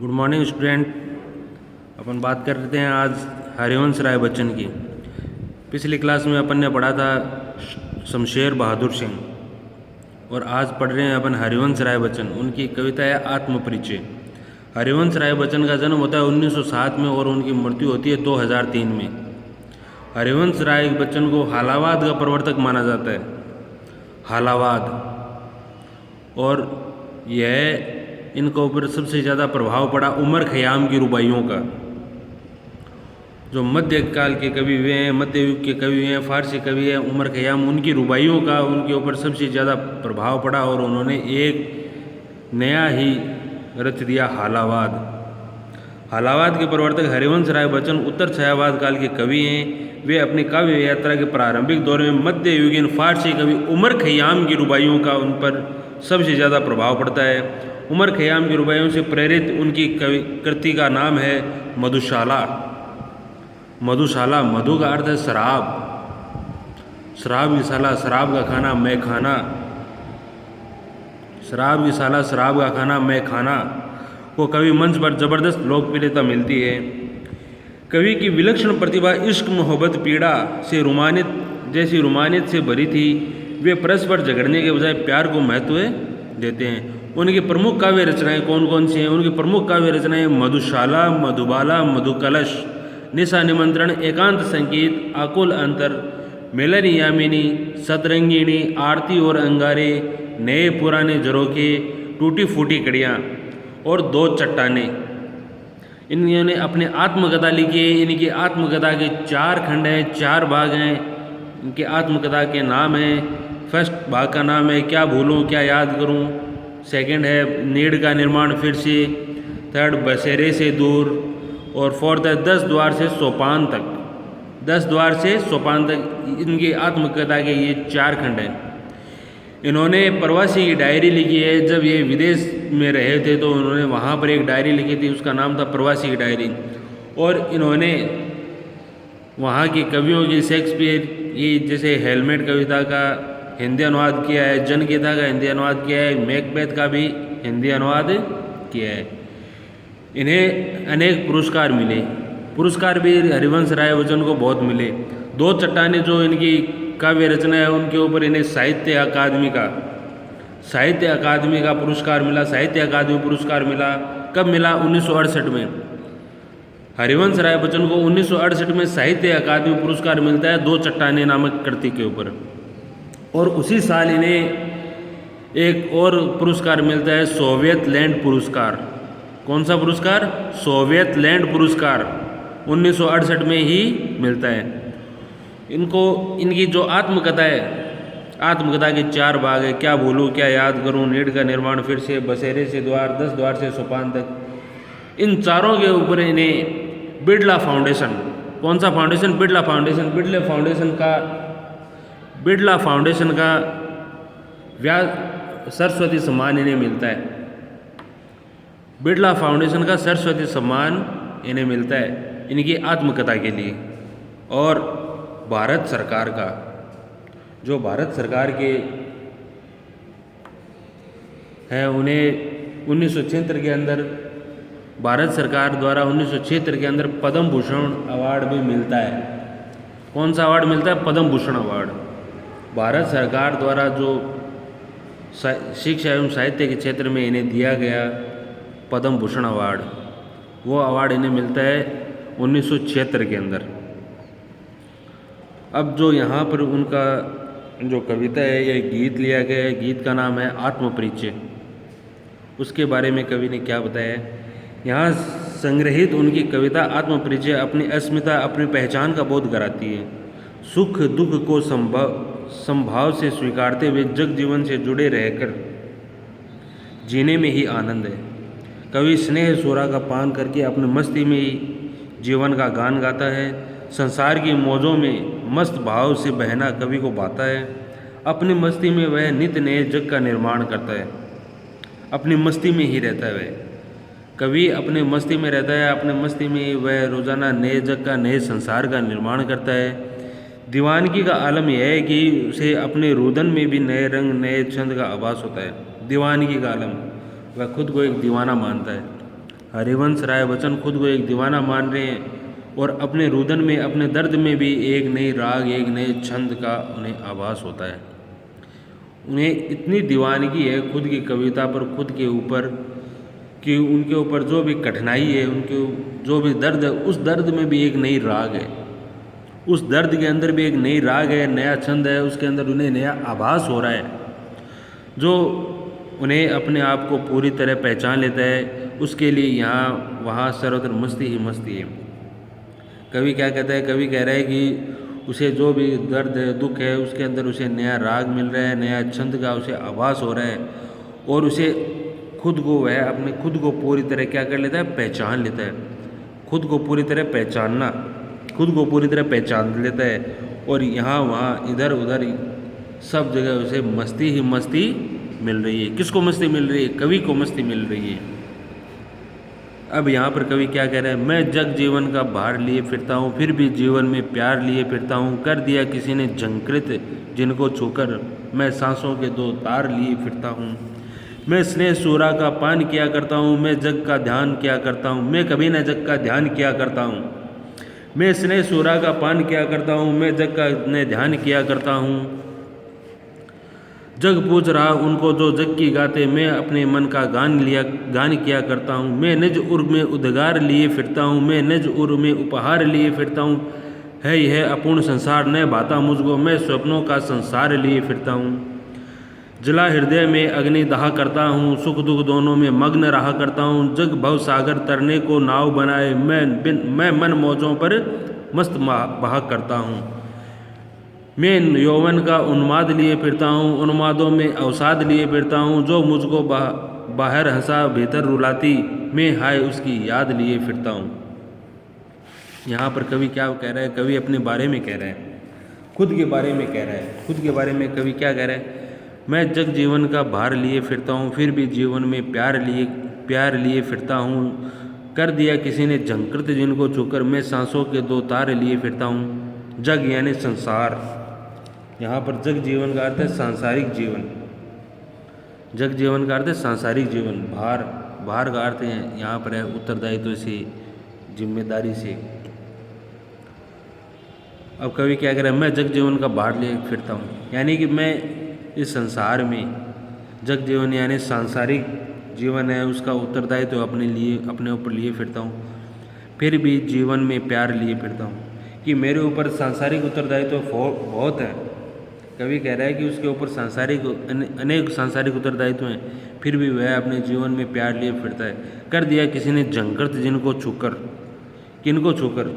Good morning student. अपन बात कर रहे हैं आज हरिवंश राय बच्चन की। पिछली क्लास में अपन ने पढ़ा था शमशेर बहादुर सिंह और आज पढ़ रहे हैं अपन हरिवंश राय बच्चन। उनकी कविता है आत्मपरिचय। हरिवंश राय बच्चन का जन्म होता है 1907 में और उनकी मृत्यु होती है 2003 में। हरिवंश राय बच्चन को हालावाद का प्रवर्तक माना जाता है, हालावाद, और यह इनके ऊपर सबसे ज़्यादा प्रभाव पड़ा उमर खयाम की रुबाइयों का। जो मध्यकाल के कवि हुए हैं, मध्य युग के कवि हुए हैं, फारसी कवि हैं उमर खयाम, उनकी रुबाइयों का उनके ऊपर सबसे ज़्यादा प्रभाव पड़ा और उन्होंने एक नया ही रच दिया, हालावाद। हालावाद के प्रवर्तक हरिवंश राय बच्चन उत्तर छायावाद काल के कवि हैं। वे अपनी काव्य यात्रा के प्रारंभिक दौर में मध्य युगीन फारसी कवि उमर खयाम की रुबाइयों का उन पर सबसे ज़्यादा प्रभाव पड़ता है। उमर खयाम की रुबाइयों से प्रेरित उनकी कृति का नाम है मधुशाला। मधुशाला, मधु का अर्थ है शराब, शराब की साला, शराब का खाना मैं खाना, शराब की साला शराब का खाना मैं खाना को कवि मंच पर जबरदस्त लोकप्रियता मिलती है। कवि की विलक्षण प्रतिभा इश्क, मोहब्बत, पीड़ा से रुमानियत से भरी थी। वे परस्पर झगड़ने के बजाय प्यार को महत्व देते हैं। उनकी प्रमुख काव्य रचनाएं कौन कौन सी हैं? उनकी प्रमुख काव्य रचनाएं मधुशाला, मधुबाला, मधुकलश, निशा निमंत्रण, एकांत संगीत, आकुल अंतर, मिलनी यामिनी, सतरंगिणी, आरती और अंगारे, नए पुराने झरोखे, टूटी फूटी कड़ियाँ और दो चट्टाने। इन्होंने अपने आत्मकथा लिखी है। इनकी आत्मकथा के 4 खंड हैं, 4 भाग हैं। इनके आत्मकथा के नाम हैं, फर्स्ट भाग का नाम है क्या भूलूं क्या याद करूं, सेकंड है नीड़ का निर्माण फिर से, थर्ड बसेरे से दूर, और फोर्थ है 10 द्वार से सोपान तक। 10 द्वार से सोपान तक इनकी आत्मकथा के ये 4 खंड हैं। इन्होंने प्रवासी की डायरी लिखी है। जब ये विदेश में रहे थे तो उन्होंने वहाँ पर एक डायरी लिखी थी, उसका नाम था प्रवासी की डायरी। और इन्होंने वहाँ के कवियों की, शेक्सपियर की जैसे हेलमेट कविता का हिंदी अनुवाद किया है, जनगीता का हिंदी अनुवाद किया है, मैकबेथ का भी हिंदी अनुवाद किया है। इन्हें अनेक पुरस्कार मिले। पुरस्कार भी हरिवंश राय बच्चन को बहुत मिले। 2 चट्टाने जो इनकी काव्य रचना है उनके ऊपर इन्हें साहित्य अकादमी का पुरस्कार मिला। साहित्य अकादमी पुरस्कार मिला। कब मिला? 1968 में। हरिवंश राय बच्चन को 1968 में साहित्य अकादमी पुरस्कार मिलता है 2 चट्टाने नामक कृति के ऊपर। और उसी साल इन्हें एक और पुरस्कार मिलता है, सोवियत लैंड पुरस्कार। कौन सा पुरस्कार? सोवियत लैंड पुरस्कार 1968 में ही मिलता है इनको। इनकी जो आत्मकथा है, आत्मकथा के 4 भाग है, क्या भूलूं क्या याद करूं, नीड़ का निर्माण फिर से, बसेरे से द्वार, 10 द्वार से सोपान तक। इन चारों के ऊपर इन्हें बिड़ला फाउंडेशन, कौन सा foundation? Birla foundation. Birla foundation का सरस्वती सम्मान इन्हें मिलता है। बिड़ला फाउंडेशन का सरस्वती सम्मान इन्हें मिलता है इनकी आत्मकथा के लिए। और भारत सरकार का, जो भारत सरकार के हैं, उन्हें 1976 के अंदर भारत सरकार द्वारा 1976 के अंदर पद्म भूषण अवार्ड भी मिलता है। कौन सा अवार्ड मिलता है? पद्म भूषण अवार्ड। भारत सरकार द्वारा जो शिक्षा एवं साहित्य के क्षेत्र में इन्हें दिया गया पद्म भूषण अवार्ड, वो अवार्ड इन्हें मिलता है 1976 के अंदर। अब जो यहाँ पर उनका जो कविता है, ये गीत लिया गया है। गीत का नाम है आत्मपरिचय। उसके बारे में कवि ने क्या बताया है? यहाँ संग्रहित उनकी कविता आत्मपरिचय अपनी अस्मिता, अपनी पहचान का बोध कराती है। सुख दुख को संभाव से स्वीकारते हुए जग जीवन से जुड़े रहकर जीने में ही आनंद है। कवि स्नेह सोरा का पान करके अपने मस्ती में ही जीवन का गान गाता है। संसार की मौजों में मस्त भाव से बहना कवि को भाता है। अपनी मस्ती में वह नित्य नए जग का निर्माण करता है। अपनी मस्ती में ही रहता है वह कवि, अपने मस्ती में रहता है। अपने मस्ती में वह रोज़ाना नए जग का, नए संसार का निर्माण करता है। दीवानगी का आलम यह है कि उसे अपने रुदन में भी नए रंग, नए छंद का आभास होता है। दीवानगी का आलम, वह खुद को एक दीवाना मानता है। हरिवंश राय बच्चन खुद को एक दीवाना मान रहे हैं और अपने रुदन में, अपने दर्द में भी एक नई राग, एक नए छंद का उन्हें आभास होता है। उन्हें इतनी दीवानगी है खुद की कविता पर, खुद के ऊपर, कि उनके ऊपर जो भी कठिनाई है, उनके जो भी दर्द है, उस दर्द में भी एक नई राग है, उस दर्द के अंदर भी एक नई राग है, नया छंद है, उसके अंदर उन्हें नया आभास हो रहा है, जो उन्हें अपने आप को पूरी तरह पहचान लेता है। उसके लिए यहाँ वहाँ सर्वत्र मस्ती ही मस्ती है। कवि क्या कहता है? कवि कह रहा है कि उसे जो भी दर्द है, दुख है, उसके अंदर उसे नया राग मिल रहा है, नया छंद का उसे आभास हो रहा है, और उसे खुद को, वह अपने खुद को पूरी तरह क्या कर लेता है? पहचान लेता है। खुद को पूरी तरह पहचानना, खुद को पूरी तरह पहचान लेता है, और यहाँ वहाँ इधर उधर सब जगह उसे मस्ती ही मस्ती मिल रही है। किसको मस्ती मिल रही है? कवि को मस्ती मिल रही है। अब यहाँ पर कवि क्या कह रहे हैं? मैं जग जीवन का भार लिए फिरता हूँ, फिर भी जीवन में प्यार लिए फिरता हूँ। कर दिया किसी ने झंकृत जिनको छूकर, मैं सांसों के दो तार लिए फिरता हूँ। मैं स्नेह सूरा का पान किया करता हूँ, मैं जग का ध्यान किया करता हूँ, मैं कभी न जग का ध्यान किया करता हूँ। मैं स्नेह सूरा का पान किया करता हूँ, मैं जग का ध्यान किया करता हूँ। जग पूछ रहा उनको जो जग की गाते, मैं अपने मन का गान किया करता हूँ। मैं निज उर्ग में उद्गार लिए फिरता हूँ, मैं निज उर्ग में उपहार लिए फिरता हूँ। है यह अपूर्ण संसार न भाता मुझको, मैं स्वप्नों का संसार लिए फिरता हूँ। जला हृदय में अग्नि दहा करता हूँ, सुख दुख दोनों में मग्न रहा करता हूँ। जग भव सागर तरने को नाव बनाए, मैं मन मौजों पर मस्त बहा करता हूँ। मैं यौवन का उन्माद लिए फिरता हूँ, उन्मादों में अवसाद लिए फिरता हूँ। जो मुझको बाहर हंसा भीतर रुलाती, मैं हाय उसकी याद लिए फिरता हूँ। यहाँ पर कवि क्या कह रहा है? कवि अपने बारे में कह रहा है, खुद के बारे में कह रहा है। खुद के बारे में कवि क्या कह रहा है? मैं जग जीवन का भार लिए फिरता हूँ, फिर भी जीवन में प्यार लिए फिरता हूँ। कर दिया किसी ने झंकृत जिनको छूकर, मैं सांसों के दो तार लिए फिरता हूँ। जग यानी संसार, यहाँ पर जग जीवन का अर्थ है सांसारिक जीवन। जग जीवन का अर्थ है सांसारिक जीवन। भार का अर्थ है यहाँ पर है उत्तरदायित्व से, जिम्मेदारी से। अब कवि क्या कह रहा है? मैं जग जीवन का भार लिए फिरता हूँ, यानी कि मैं इस संसार में, जग जीवन यानी सांसारिक जीवन है, उसका उत्तरदायित्व तो अपने ऊपर लिए फिरता हूँ। फिर भी जीवन में प्यार लिए फिरता हूँ, कि मेरे ऊपर सांसारिक उत्तरदायित्व तो बहुत है। कवि कह रहा है कि उसके ऊपर अनेक सांसारिक उत्तरदायित्व हैं, फिर भी वह अपने जीवन में प्यार लिए फिरता है। कर दिया किसी ने झंकृत जिनको छूकर, किनको छूकर?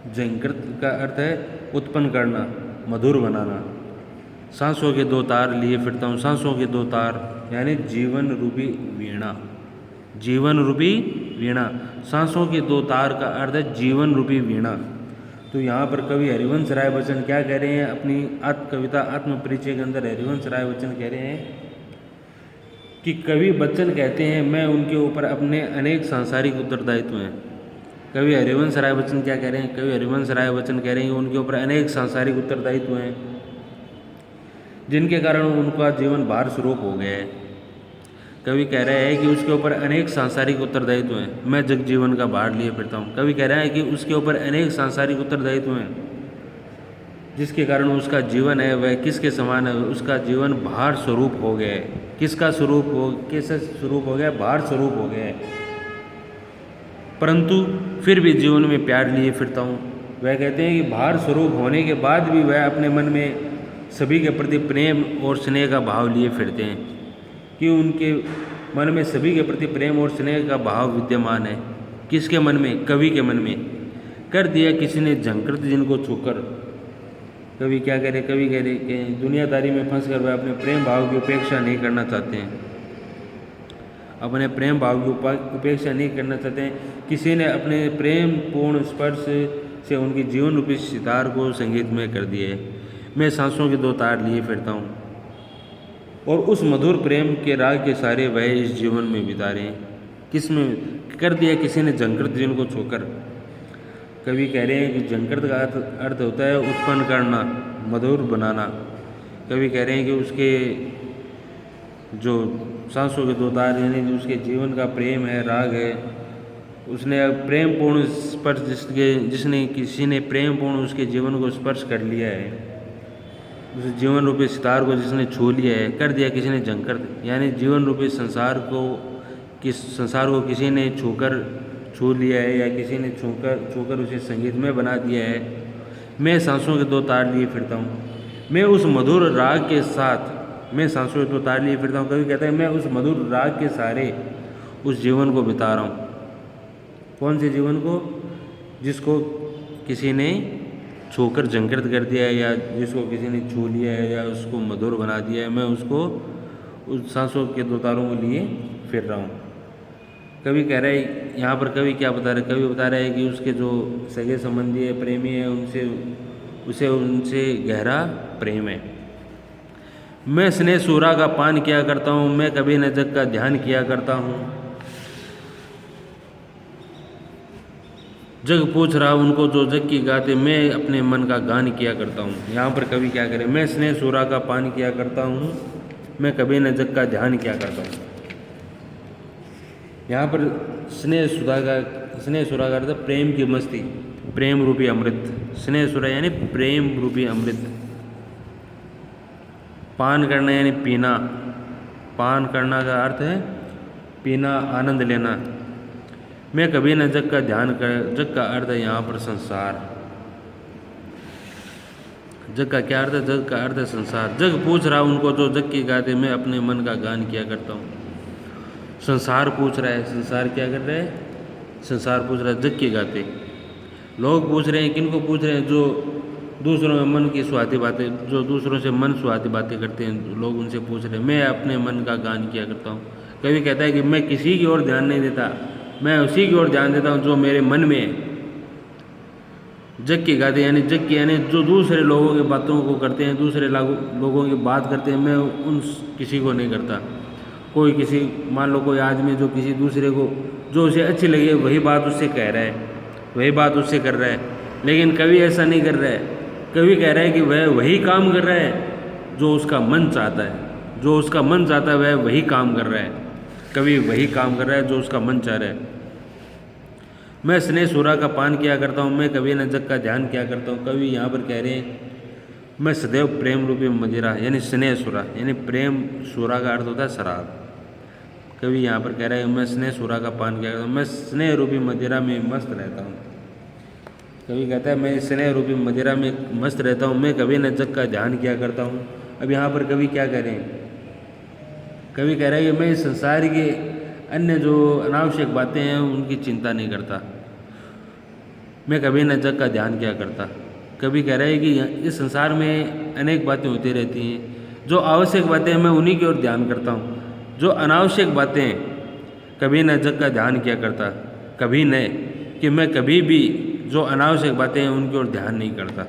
झंकृत का अर्थ है उत्पन्न करना, मधुर बनाना। सांसों के दो तार लिए फिरता हूँ, सांसों के दो तार यानी जीवन रूपी वीणा। जीवन रूपी वीणा, सांसों के दो तार का अर्थ है जीवन रूपी वीणा। तो यहाँ पर कवि हरिवंश राय बच्चन क्या कह रहे हैं? अपनी कविता आत्म परिचय के अंदर हरिवंश राय बच्चन कह रहे हैं कि कवि बच्चन कहते हैं मैं उनके ऊपर अपने अनेक सांसारिक उत्तरदायित्व हैं। कवि हरिवंश राय बच्चन क्या कह रहे हैं? कवि हरिवंश राय बच्चन कह रहे हैं कि उनके ऊपर अनेक सांसारिक उत्तरदायित्व हैं, जिनके कारण उनका जीवन भार स्वरूप हो गया है। कवि कह रहा है कि उसके ऊपर अनेक सांसारिक उत्तरदायित्व हैं, मैं जग जीवन का भार लिए फिरता हूँ। कवि कह रहा है कि उसके ऊपर अनेक सांसारिक उत्तरदायित्व हैं, जिसके कारण उसका जीवन है वह किसके समान है? उसका जीवन भार स्वरूप हो गया है। किसका स्वरूप हो, कैसे स्वरूप हो गया? भार स्वरूप हो गया है। परंतु फिर भी जीवन में प्यार लिए फिरता हूँ। वह कहते हैं कि भार स्वरूप होने के बाद भी वह अपने मन में सभी के प्रति प्रेम और स्नेह का भाव लिए फिरते हैं, कि उनके मन में सभी के प्रति प्रेम और स्नेह का भाव विद्यमान है। किसके मन में? कवि के मन में। कर दिया किसी ने झंकृत जिनको छूकर। कवि क्या कह रहे? कवि कह रहे कि दुनियादारी में फंस कर वह अपने प्रेम भाव की उपेक्षा नहीं करना चाहते हैं, अपने प्रेम भाव की उपेक्षा नहीं करना चाहते हैं। किसी ने अपने प्रेम पूर्ण स्पर्श से उनकी जीवन रूपी सितार को संगीतमय कर दिया है। मैं सांसों के दो तार लिए फिरता हूँ, और उस मधुर प्रेम के राग के सारे वह इस जीवन में बिता रहे हैं। किस में? कर दिया किसी ने झंकृत जिनको छूकर। कवि कह रहे हैं कि झंकृत का अर्थ होता है उत्पन्न करना, मधुर बनाना। कवि कह रहे हैं कि उसके जो सांसों के दो तार यानी जो उसके जीवन का प्रेम है, राग है, उसने प्रेमपूर्ण स्पर्श जिसने किसी ने प्रेमपूर्ण उसके जीवन को स्पर्श कर लिया है, उस जीवन रूपी सितार को जिसने छू लिया है, कर दिया किसी ने जंकर, यानी जीवन रूपी संसार को किसी ने छू लिया है या किसी ने छूकर उसे संगीतमय बना दिया है। मैं सांसों के दो तार लिए फिरता हूँ, मैं उस मधुर राग के साथ, मैं सांसों के दो तार लिए फिरता हूँ। कभी कहता है मैं उस मधुर राग के सहारे उस जीवन को बिता रहा हूँ। कौन से जीवन को? जिसको किसी ने छूकर जंकृत कर दिया है या जिसको किसी ने छू लिया है या उसको मधुर बना दिया है, मैं उसको उस सांसों के दो तारों को लिए फिर रहा हूँ। कवि कह रहा है यहाँ पर, कवि क्या बता रहे? कवि बता रहा है कि उसके जो सगे संबंधी है, प्रेमी है, उनसे गहरा प्रेम है। मैं स्नेह सूरा का पान किया करता हूँ, मैं कभी न जग का ध्यान किया करता हूँ। जग पूछ रहा उनको जो जग की गाते, मैं अपने मन का गान किया करता हूँ। यहाँ पर कवि क्या करे? मैं स्नेह सूरा का पान किया करता हूँ, मैं कभी न जग का ध्यान किया करता हूँ। यहाँ पर स्नेह सुरा का अर्थ प्रेम की मस्ती, प्रेम रूपी अमृत। स्नेह सुरा यानी प्रेम रूपी अमृत। पान करना यानी पीना, पान करना का अर्थ है पीना, आनंद लेना। मैं कभी न जग का ध्यान कर, जग का अर्थ है यहाँ पर संसार। जग का क्या अर्थ है? जग का अर्थ है संसार। जग पूछ रहा उनको जो जग की गाते, मैं अपने मन का गान किया करता हूँ। संसार पूछ रहा है, संसार क्या कर रहा है? संसार पूछ रहा है जग की गाते। लोग पूछ रहे हैं, किन को पूछ रहे हैं? जो दूसरों में मन की सुहाती बातें, जो दूसरों से मन सुहाती बातें करते हैं, लोग उनसे पूछ रहे हैं। मैं अपने मन का गान किया करता हूँ। कभी कहता है कि मैं किसी की ओर ध्यान नहीं देता, मैं उसी की ओर ध्यान देता हूँ जो मेरे मन में है। जग की गाते यानी जग की यानी जो दूसरे लोगों की बातों को करते हैं, दूसरे लोगों की बात करते हैं, मैं उन किसी को नहीं करता। कोई किसी, मान लो कोई आदमी जो किसी दूसरे को जो उसे अच्छी लगे वही बात उससे कह रहा है, वही बात उससे कर रहा है, लेकिन कवि ऐसा नहीं कर रहा है। कवि कह रहा है कि वह वही काम कर रहा है जो उसका मन चाहता है, जो उसका मन चाहता है वह वही काम कर रहा है। कवि वही काम कर रहा है जो उसका मन चाह रहा है। मैं स्नेह सूरा का पान किया करता हूँ, मैं कभी न जग का ध्यान किया करता हूँ। कवि यहाँ पर कह रहे हैं मैं सदैव प्रेम रूपी मदिरा यानी स्नेह सूरा यानी प्रेम, सूरा का अर्थ होता है शराब। कवि यहाँ पर कह रहा है मैं स्नेह सूरा का पान किया करता हूँ, मैं स्नेह रूपी मदिरा में मस्त रहता हूँ। कवि कहता है मैं स्नेह रूपी मदिरा में मस्त रहता हूँ, मैं कभी न जग का ध्यान किया करता हूँ। अब यहाँ पर कवि क्या कह रहे हैं? कवि कह रहा है कि मैं इस संसार के अन्य जो अनावश्यक बातें हैं उनकी चिंता नहीं करता, मैं कभी न जग का ध्यान किया करता। कवि कह रहा है कि इस संसार में अनेक बातें होती रहती हैं, जो आवश्यक बातें हैं मैं उन्हीं की ओर ध्यान करता हूँ। जो अनावश्यक बातें हैं कभी न जग का ध्यान किया करता, कभी न, कि मैं कभी भी जो अनावश्यक बातें हैं उनकी ओर ध्यान नहीं करता।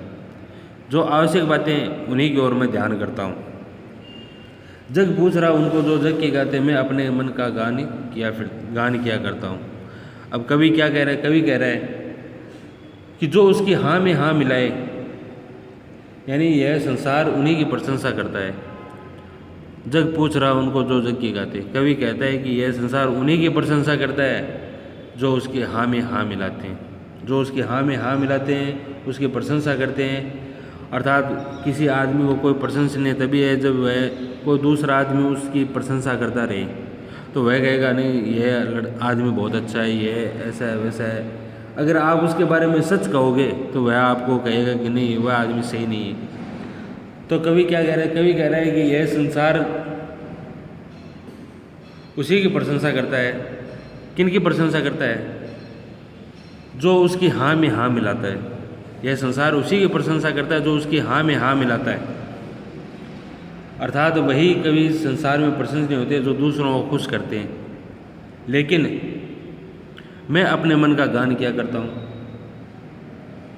जो आवश्यक बातें हैं उन्हीं की ओर मैं ध्यान करता हूँ। जग पूछ रहा उनको जो जग की गाते, मैं अपने मन का गान किया करता हूँ। अब कवि क्या कह रहा है? कवि कह रहा है कि जो उसकी हाँ में हाँ मिलाए, यानी यह संसार उन्हीं की प्रशंसा करता है। जग पूछ रहा उनको जो जग की गाते, कवि कहता है कि यह संसार उन्हीं की प्रशंसा करता है जो उसके हाँ में हाँ मिलाते हैं, जो उसके हाँ में हाँ मिलाते हैं, उसकी प्रशंसा करते हैं। अर्थात किसी आदमी को कोई प्रशंसनीय तभी है जब वह कोई दूसरा आदमी उसकी प्रशंसा करता रहे, तो वह कहेगा नहीं यह आदमी बहुत अच्छा है, यह ऐसा है वैसा है। अगर आप उसके बारे में सच कहोगे तो वह आपको कहेगा कि नहीं वह आदमी सही नहीं है। तो कवि क्या कह रहा है? कवि कह रहा है कि यह संसार उसी की प्रशंसा करता है। किन की प्रशंसा करता है? जो उसकी हाँ में हाँ मिलाता है। यह संसार उसी की प्रशंसा करता है जो उसकी हाँ में हाँ मिलाता है। अर्थात वही कवि संसार में प्रशंसनीय होते हैं जो दूसरों को खुश करते हैं। लेकिन मैं अपने मन का गान किया करता हूँ।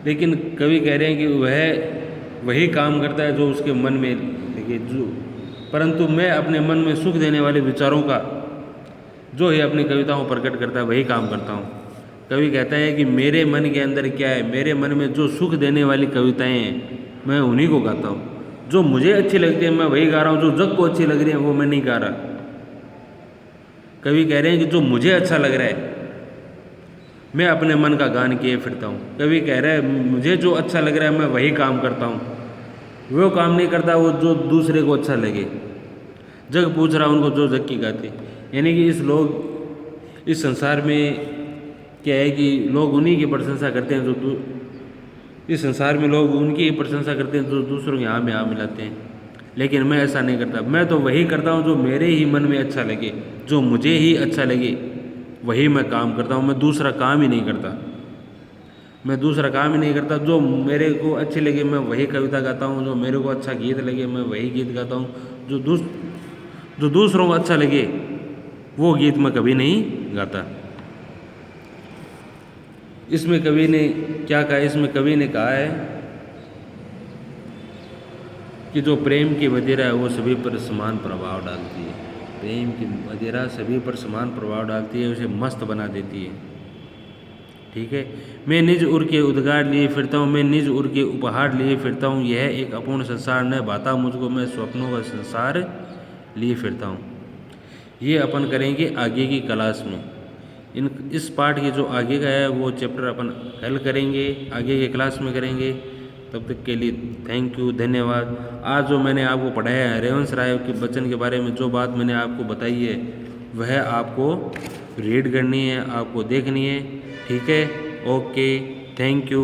लेकिन कवि कह रहे हैं कि वह वही काम करता है जो उसके मन में लगे, परंतु मैं अपने मन में सुख देने वाले विचारों का जो है अपनी कविताओं प्रकट करता है वही काम करता हूँ। कवि कहता है कि मेरे मन के अंदर क्या है, मेरे मन में जो सुख देने वाली कविताएं हैं मैं उन्हीं को गाता हूँ। जो मुझे अच्छी लगती है मैं वही गा रहा हूँ, जो जग को अच्छी लग रही है वो मैं नहीं गा रहा। कवि कह रहे हैं कि जो मुझे अच्छा लग रहा है मैं अपने मन का गान किए फिरता हूँ। कवि कह रहे हैं मुझे जो अच्छा लग रहा है मैं वही काम करता हूँ, वो काम नहीं करता वो जो दूसरे को अच्छा लगे। जग पूछ रहा उनको जो जग की गाती। यानी कि इस संसार में क्या है कि लोग उन्हीं की प्रशंसा करते हैं जो इस संसार में लोग उनकी ही प्रशंसा करते हैं जो दूसरों के यहाँ में यहाँ मिलाते हैं। लेकिन मैं ऐसा नहीं करता, मैं तो वही करता हूँ जो मेरे ही मन में अच्छा लगे, जो मुझे ही अच्छा लगे वही मैं काम करता हूँ। मैं दूसरा काम ही नहीं करता, मैं दूसरा काम ही नहीं करता। जो मेरे को अच्छी लगे मैं वही कविता गाता हूँ, जो मेरे को अच्छा गीत लगे मैं वही गीत गाता हूँ। जो दूसरों को अच्छा लगे वो गीत मैं कभी नहीं गाता। इसमें कवि ने क्या कहा, इसमें कवि ने कहा है कि जो प्रेम की मदिरा है वो सभी पर समान प्रभाव डालती है। प्रेम की मदिरा सभी पर समान प्रभाव डालती है, उसे मस्त बना देती है। ठीक है। मैं निज उर के उद्गार लिए फिरता हूँ, मैं निज उर के उपहार लिए फिरता हूँ। यह एक अपूर्ण संसार न भाता मुझको, मैं स्वप्नों का संसार लिए फिरता हूँ। ये अपन करेंगे आगे की क्लास में। इस पार्ट के जो आगे का है वो चैप्टर अपन हल करेंगे, आगे के क्लास में करेंगे। तब तक के लिए थैंक यू, धन्यवाद। आज जो मैंने आपको पढ़ाया है हरिवंश राय के बच्चन के बारे में, जो बात मैंने आपको बताई है वह आपको रीड करनी है, आपको देखनी है। ठीक है, ओके, थैंक यू।